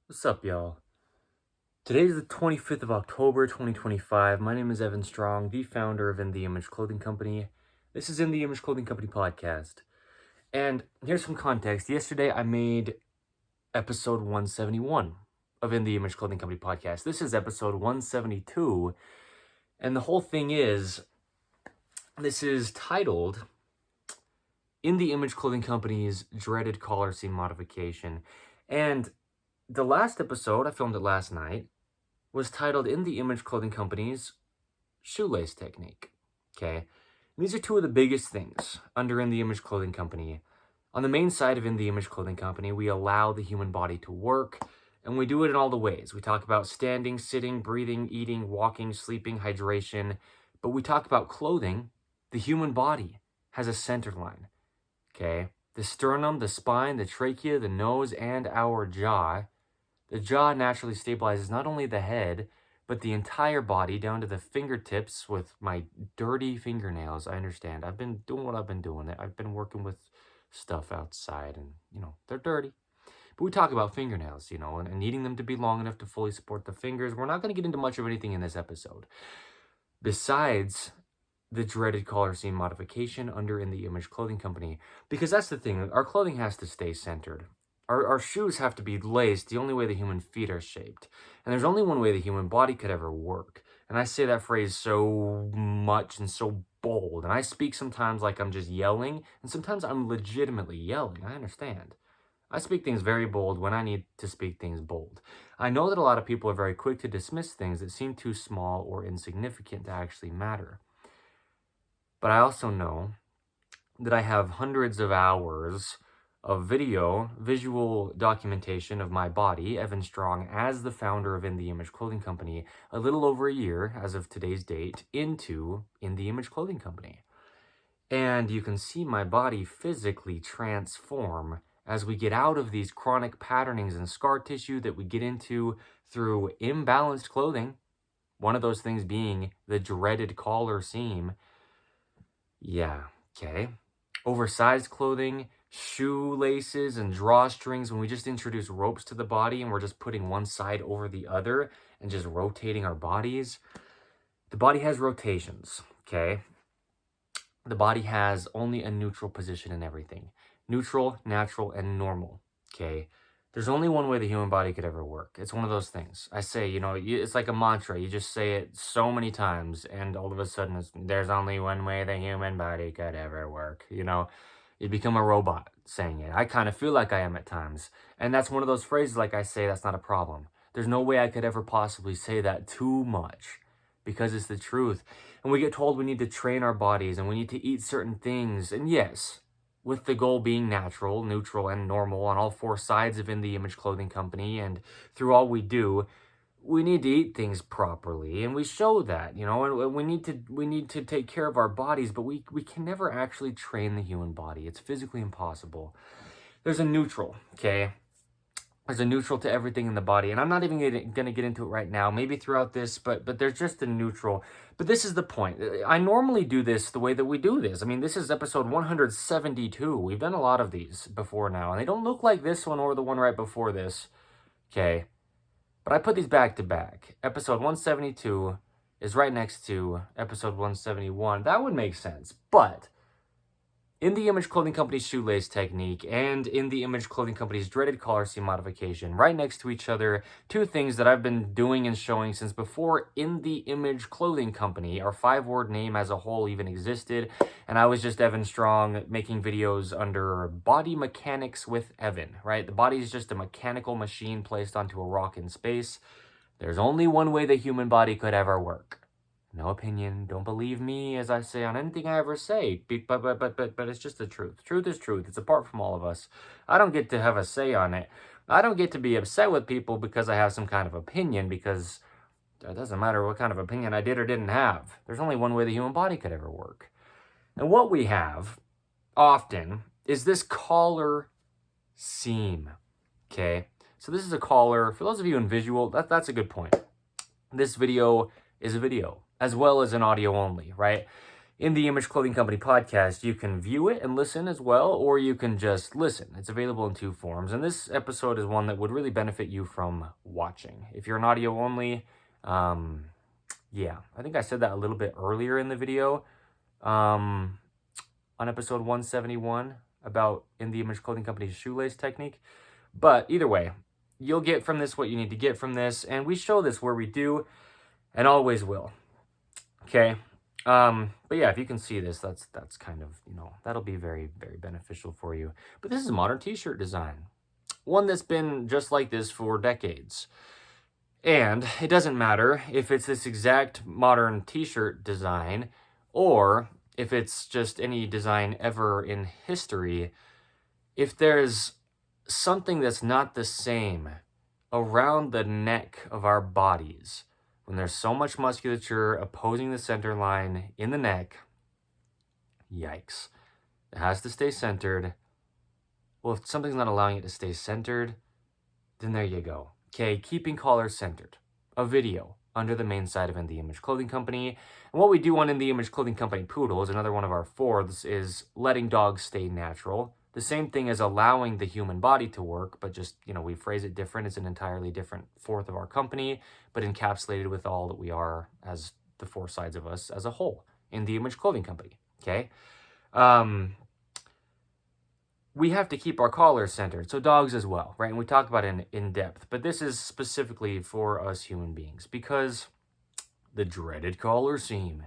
What's up, y'all? Today is the 25th of October, 2025. My name is Evan Strong, the founder of In the Image Clothing Company. This is In the Image Clothing Company podcast. And here's some context. Yesterday, I made episode 171 of In the Image Clothing Company podcast. This is episode 172. And the whole thing is, this is titled In the Image Clothing Company's Dreaded Collar Seam Modification. And the last episode, I filmed it last night, was titled In the Image Clothing Company's Shoelace Technique. Okay, and these are two of the biggest things under In the Image Clothing Company. On the main side of In the Image Clothing Company, we allow the human body to work, and we do it in all the ways. We talk about standing, sitting, breathing, eating, walking, sleeping, hydration, but we talk about clothing. The human body has a center line. Okay, the sternum, the spine, the trachea, the nose, and our jaw. The jaw naturally stabilizes not only the head, but the entire body down to the fingertips with my dirty fingernails. I understand. I've been doing what I've been doing. I've been working with stuff outside and, they're dirty. But we talk about fingernails, and needing them to be long enough to fully support the fingers. We're not going to get into much of anything in this episode. Besides the dreaded collar seam modification under In the Image Clothing Company, because that's the thing. Our clothing has to stay centered. Our shoes have to be laced the only way the human feet are shaped. And there's only one way the human body could ever work. And I say that phrase so much and so bold. And I speak sometimes like I'm just yelling, and sometimes I'm legitimately yelling. I understand. I speak things very bold when I need to speak things bold. I know that a lot of people are very quick to dismiss things that seem too small or insignificant to actually matter. But I also know that I have hundreds of hours of visual documentation of my body, Evan Strong, as the founder of In the Image Clothing Company, a little over a year, as of today's date, into In the Image Clothing Company. And you can see my body physically transform as we get out of these chronic patternings and scar tissue that we get into through imbalanced clothing, one of those things being the dreaded collar seam. Yeah, okay. Oversized clothing, shoelaces, and drawstrings, when we just introduce ropes to the body and we're just putting one side over the other and just rotating our bodies. The body has rotations, okay? The body has only a neutral position in everything. Neutral, natural, and normal, okay? There's only one way the human body could ever work. It's one of those things. I say, it's like a mantra. You just say it so many times, and all of a sudden, there's only one way the human body could ever work. You become a robot saying it. I kind of feel like I am at times. And that's one of those phrases, like I say, that's not a problem. There's no way I could ever possibly say that too much, because it's the truth. And we get told we need to train our bodies, and we need to eat certain things. And yes, with the goal being natural, neutral, and normal on all four sides of In the Image Clothing Company, and through all we do, we need to eat things properly, and we show that, and we need to take care of our bodies, but we can never actually train the human body. It's physically impossible. There's a neutral, okay? There's a neutral to everything in the body, and I'm not even going to get into it right now, maybe throughout this, but there's just a neutral. But this is the point. I normally do this the way that we do this. I mean, this is episode 172. We've done a lot of these before now, and they don't look like this one or the one right before this, okay? But I put these back to back. Episode 172 is right next to episode 171. That would make sense, but In the Image Clothing Company's shoelace technique and In the Image Clothing Company's dreaded collar seam modification, right next to each other, two things that I've been doing and showing since before In the Image Clothing Company, our 5-word name as a whole, even existed, and I was just Evan Strong making videos under Body Mechanics with Evan, right? The body is just a mechanical machine placed onto a rock in space. There's only one way the human body could ever work. No opinion. Don't believe me as I say on anything I ever say. But it's just the truth. Truth is truth. It's apart from all of us. I don't get to have a say on it. I don't get to be upset with people because I have some kind of opinion, because it doesn't matter what kind of opinion I did or didn't have. There's only one way the human body could ever work. And what we have often is this collar seam. Okay? So this is a collar. For those of you in visual, that's a good point. This video is a video, as well as an audio only, right? in the Image Clothing Company podcast, you can view it and listen as well, or you can just listen. It's available in two forms, and this episode is one that would really benefit you from watching. If you're an audio only, yeah, I think I said that a little bit earlier in the video, on episode 171 about In the Image Clothing Company's shoelace technique. But either way, you'll get from this what you need to get from this, and we show this where we do and always will. Okay. But yeah, if you can see this, that's kind of, that'll be very, very beneficial for you. But this is a modern t-shirt design, one that's been just like this for decades. And it doesn't matter if it's this exact modern t-shirt design or if it's just any design ever in history. If there's something that's not the same around the neck of our bodies, when there's so much musculature opposing the center line in the neck, yikes, it has to stay centered. Well, if something's not allowing it to stay centered, then there you go. Okay, keeping collars centered. A video under the main side of In the Image Clothing Company. And what we do on In the Image Clothing Company Poodles, another one of our fourths, is letting dogs stay natural. The same thing as allowing the human body to work, but just, we phrase it different. It's an entirely different fourth of our company, but encapsulated with all that we are as the four sides of us as a whole in the Image Clothing Company, okay? We have to keep our collars centered, so dogs as well, right? And we talk about it in depth, but this is specifically for us human beings because the dreaded collar seam.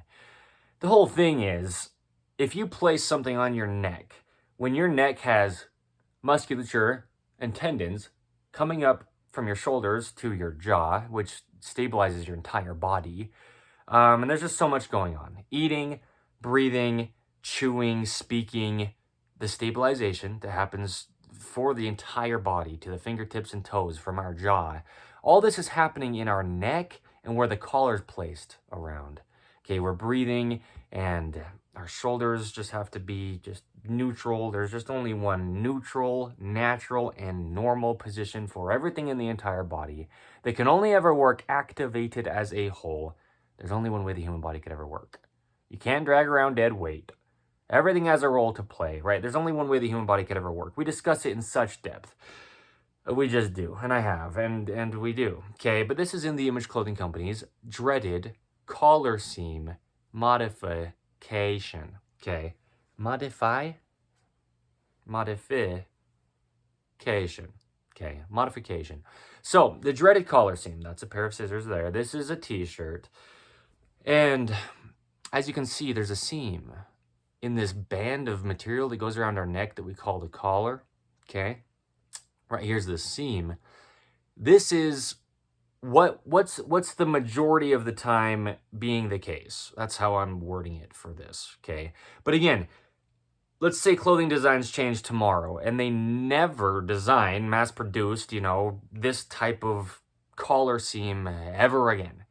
The whole thing is, if you place something on your neck, when your neck has musculature and tendons coming up from your shoulders to your jaw, which stabilizes your entire body, and there's just so much going on. Eating, breathing, chewing, speaking, the stabilization that happens for the entire body to the fingertips and toes from our jaw. All this is happening in our neck and where the collar is placed around. Okay, we're breathing and our shoulders just have to be just neutral. There's just only one neutral, natural, and normal position for everything in the entire body. They can only ever work activated as a whole. There's only one way the human body could ever work. You can't drag around dead weight. Everything has a role to play, right? There's only one way the human body could ever work. We discuss it in such depth. We just do, and I have, and we do. Okay, but this is In the Image Clothing Company's dreaded collar seam modification. Okay, modification. Okay, modification. So the dreaded collar seam, that's a pair of scissors there. This is a t-shirt. And as you can see, there's a seam in this band of material that goes around our neck that we call the collar. Okay, right here's the seam. This is what's the majority of the time being the case. That's how I'm wording it for this. Okay, but again, let's say clothing designs change tomorrow and they never design, mass produced, this type of collar seam ever again.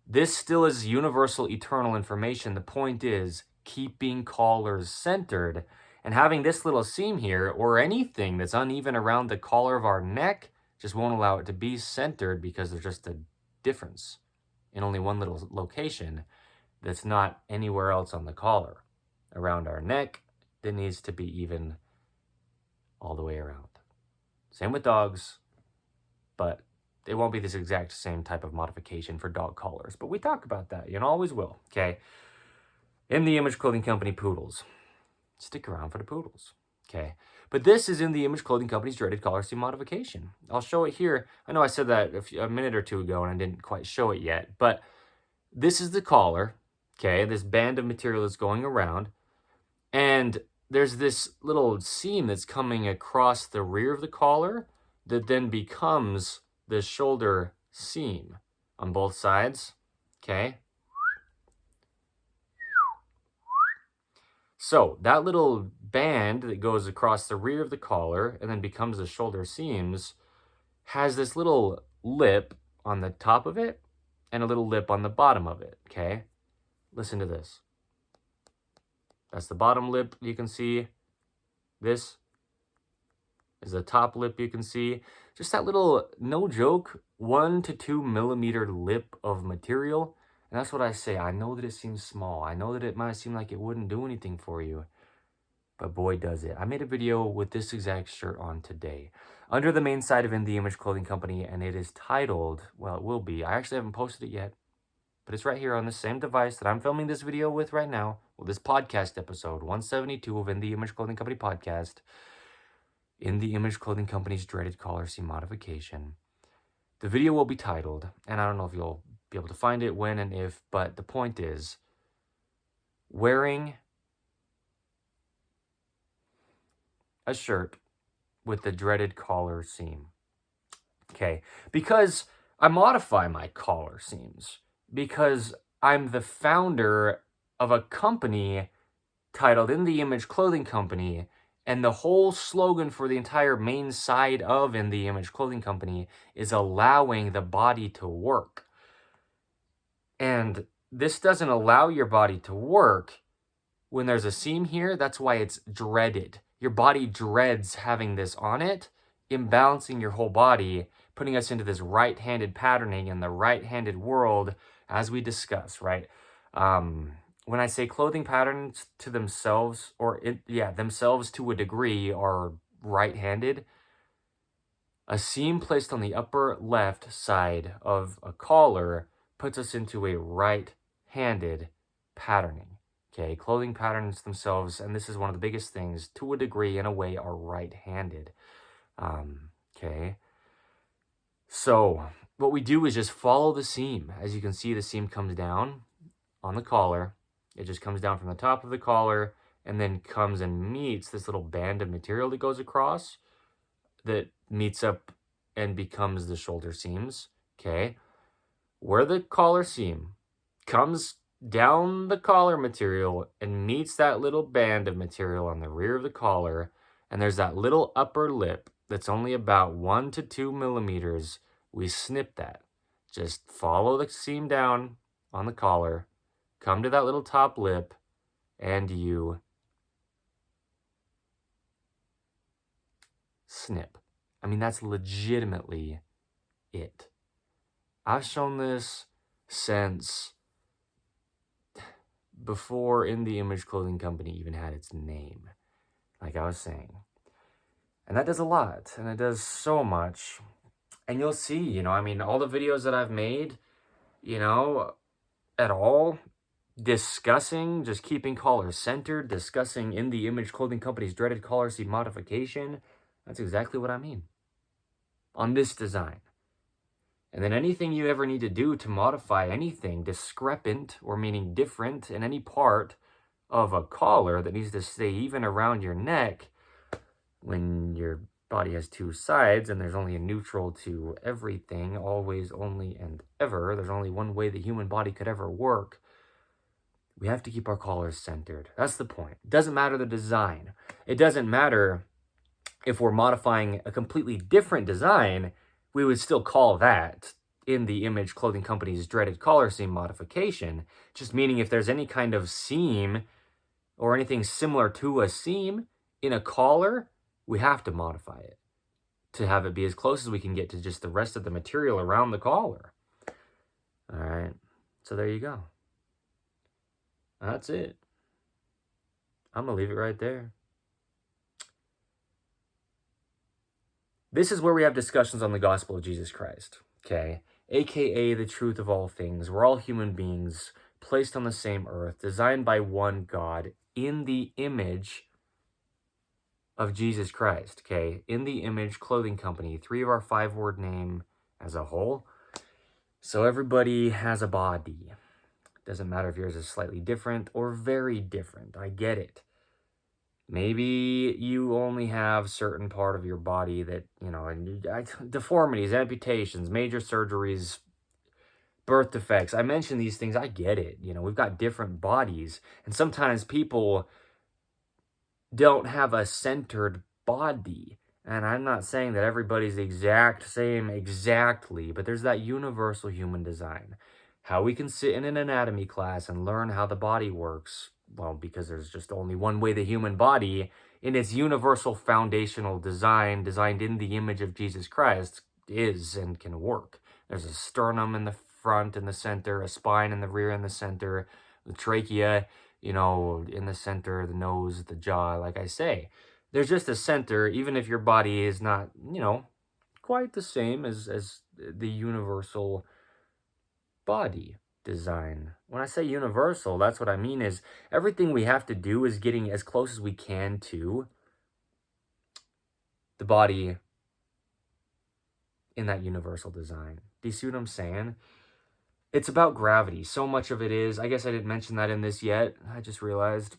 This still is universal, eternal information. The point is keeping collars centered, and having this little seam here or anything that's uneven around the collar of our neck just won't allow it to be centered because there's just a difference in only one little location that's not anywhere else on the collar. Around our neck, that needs to be even all the way around. Same with dogs, but it won't be this exact same type of modification for dog collars. But we talk about that, always will, okay? In the Image Clothing Company Poodles. Stick around for the poodles, okay? But this is In the Image Clothing Company's dreaded collar seam modification. I'll show it here. I know I said that a minute or two ago and I didn't quite show it yet, but this is the collar, okay? This band of material is going around, and there's this little seam that's coming across the rear of the collar that then becomes the shoulder seam on both sides, okay? So that little band that goes across the rear of the collar and then becomes the shoulder seams has this little lip on the top of it and a little lip on the bottom of it, okay? Listen to this. That's the bottom lip you can see. This is the top lip you can see. Just that little, no joke, 1 to 2 millimeter lip of material And that's what I say. I know that it seems small. I know that it might seem like it wouldn't do anything for you. But boy, does it. I made a video with this exact shirt on today, under the main site of In The Image Clothing Company, and it is titled, well, it will be. I actually haven't posted it yet, but it's right here on the same device that I'm filming this video with right now, well, this podcast episode, 172 of In The Image Clothing Company Podcast, In The Image Clothing Company's dreaded collar seam modification. The video will be titled, and I don't know if you'll be able to find it, when and if, but the point is, wearing a shirt with the dreaded collar seam. Okay, because I modify my collar seams, because I'm the founder of a company titled In The Image Clothing Company, and the whole slogan for the entire main side of In The Image Clothing Company is allowing the body to work. And this doesn't allow your body to work when there's a seam here. That's why it's dreaded. Your body dreads having this on it, imbalancing your whole body, putting us into this right-handed patterning in the right-handed world, as we discuss, right? When I say clothing patterns to themselves, themselves to a degree are right-handed, a seam placed on the upper left side of a collar puts us into a right-handed patterning. Okay, clothing patterns themselves, and this is one of the biggest things, to a degree, in a way, are right-handed. Okay, so what we do is just follow the seam. As you can see, the seam comes down on the collar. It just comes down from the top of the collar and then comes and meets this little band of material that goes across, that meets up and becomes the shoulder seams. Okay, where the collar seam comes down the collar material and meets that little band of material on the rear of the collar, and there's that little upper lip that's only about 1 to 2 millimeters, we snip that. Just follow the seam down on the collar, come to that little top lip, and you snip. I mean, that's legitimately it. I've shown this since before In The Image Clothing Company even had its name, like I was saying. And that does a lot, and it does so much. And you'll see, I mean, all the videos that I've made, at all, discussing just keeping collars centered, discussing In The Image Clothing Company's dreaded collar seam modification, that's exactly what I mean on this design. And then anything you ever need to do to modify anything discrepant, or meaning different, in any part of a collar that needs to stay even around your neck, when your body has two sides and there's only a neutral to everything, always, only, and ever, there's only one way the human body could ever work, we have to keep our collars centered. That's the point. It doesn't matter the design. It doesn't matter if we're modifying a completely different design, we would still call that In The Image Clothing Company's dreaded collar seam modification, just meaning if there's any kind of seam or anything similar to a seam in a collar, we have to modify it to have it be as close as we can get to just the rest of the material around the collar. All right, so there you go. That's it. I'm going to leave it right there. This is where we have discussions on the gospel of Jesus Christ, okay? AKA the truth of all things. We're all human beings placed on the same earth, designed by one God in the image of Jesus Christ, okay? In The Image Clothing Company, 3 of our 5-word name as a whole. So everybody has a body. Doesn't matter if yours is slightly different or very different. I get it. Maybe you only have certain part of your body that, deformities, amputations, major surgeries, birth defects. I mention these things. I get it. We've got different bodies. And sometimes people don't have a centered body. And I'm not saying that everybody's the exact same exactly, but there's that universal human design. How we can sit in an anatomy class and learn how the body works. Well, because there's just only one way the human body, in its universal foundational design, designed in the image of Jesus Christ, is and can work. There's a sternum in the front in the center, a spine in the rear in the center, the trachea, in the center, the nose, the jaw, like I say. There's just a center, even if your body is not, quite the same as the universal body design. When I say universal, that's what I mean is everything we have to do is getting as close as we can to the body in that universal design. Do you see what I'm saying? It's about gravity. So much of it is, I guess I didn't mention that in this yet. I just realized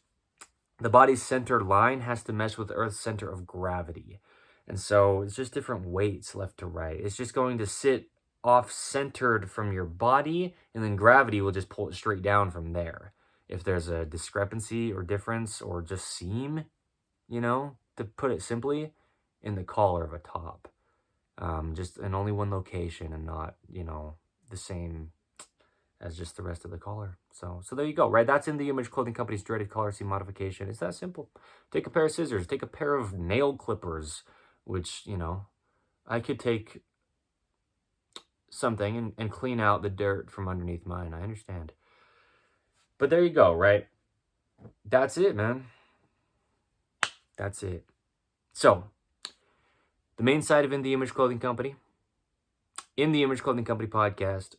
the body's center line has to mesh with Earth's center of gravity. And so it's just different weights left to right. It's just going to sit off-centered from your body, and then gravity will just pull it straight down from there. If there's a discrepancy or difference or just seam, to put it simply, in the collar of a top. Just in only one location and not, the same as just the rest of the collar. So there you go, right? That's In The Image Clothing Company's dreaded collar seam modification. It's that simple. Take a pair of scissors, take a pair of nail clippers, which, I could take something and clean out the dirt from underneath mine. I understand. But there you go, right? That's it, man. That's it. So, the main side of In The Image Clothing Company, In The Image Clothing Company podcast,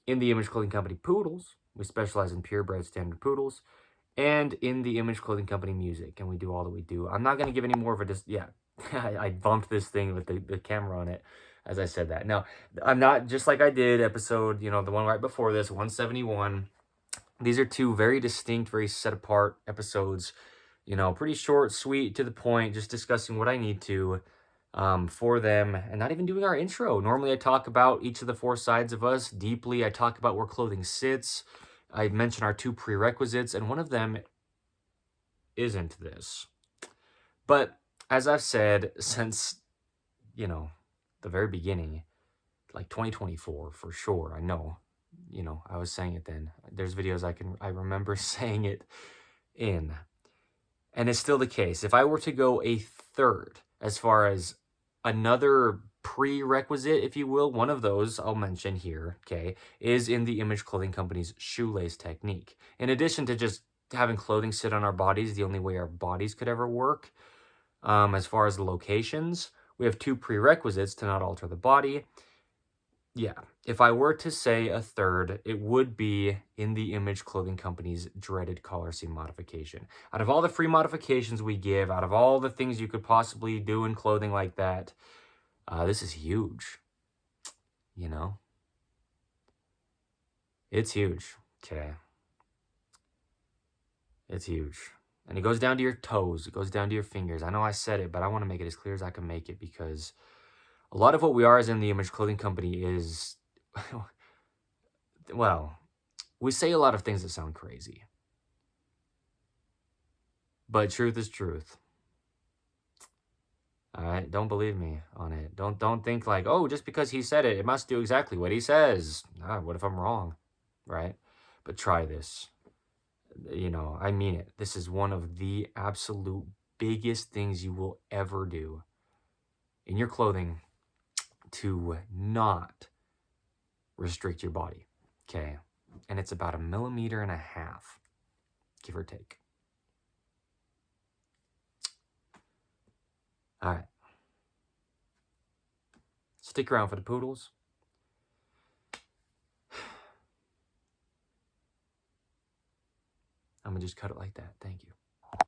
In The Image Clothing Company Poodles. We specialize in purebred standard poodles. And In The Image Clothing Company music. And we do all that we do. I'm not going to give any more of a... I bumped this thing with the camera on it as I said that. Now, I'm not, just like I did episode, the one right before this, 171. These are two very distinct, very set apart episodes. Pretty short, sweet, to the point, just discussing what I need to for them, and not even doing our intro. Normally I talk about each of the four sides of us deeply. I talk about where clothing sits. I mention our two prerequisites, and one of them isn't this. But as I've said since, the very beginning, like 2024 for sure, I know, I was saying it then. There's videos I remember saying it in. And it's still the case. If I were to go a third, as far as another prerequisite, if you will, one of those I'll mention here, okay, is In The Image Clothing Company's shoelace technique. In addition to just having clothing sit on our bodies, the only way our bodies could ever work, as far as the locations, we have two prerequisites to not alter the body. Yeah, if I were to say a third, it would be In The Image Clothing Company's dreaded collar seam modification. Out of all the free modifications we give, out of all the things you could possibly do in clothing like that, this is huge. It's huge. Okay. It's huge. And it goes down to your toes. It goes down to your fingers. I know I said it, but I want to make it as clear as I can make it, because a lot of what we are as In The Image Clothing Company is, well, we say a lot of things that sound crazy. But truth is truth. All right? Don't believe me on it. Don't think like, oh, just because he said it, it must do exactly what he says. What if I'm wrong? Right? But try this. I mean it. This is one of the absolute biggest things you will ever do in your clothing to not restrict your body, okay? And it's about 1.5 millimeters, give or take. All right. Stick around for the poodles. I'm going to just cut it like that. Thank you.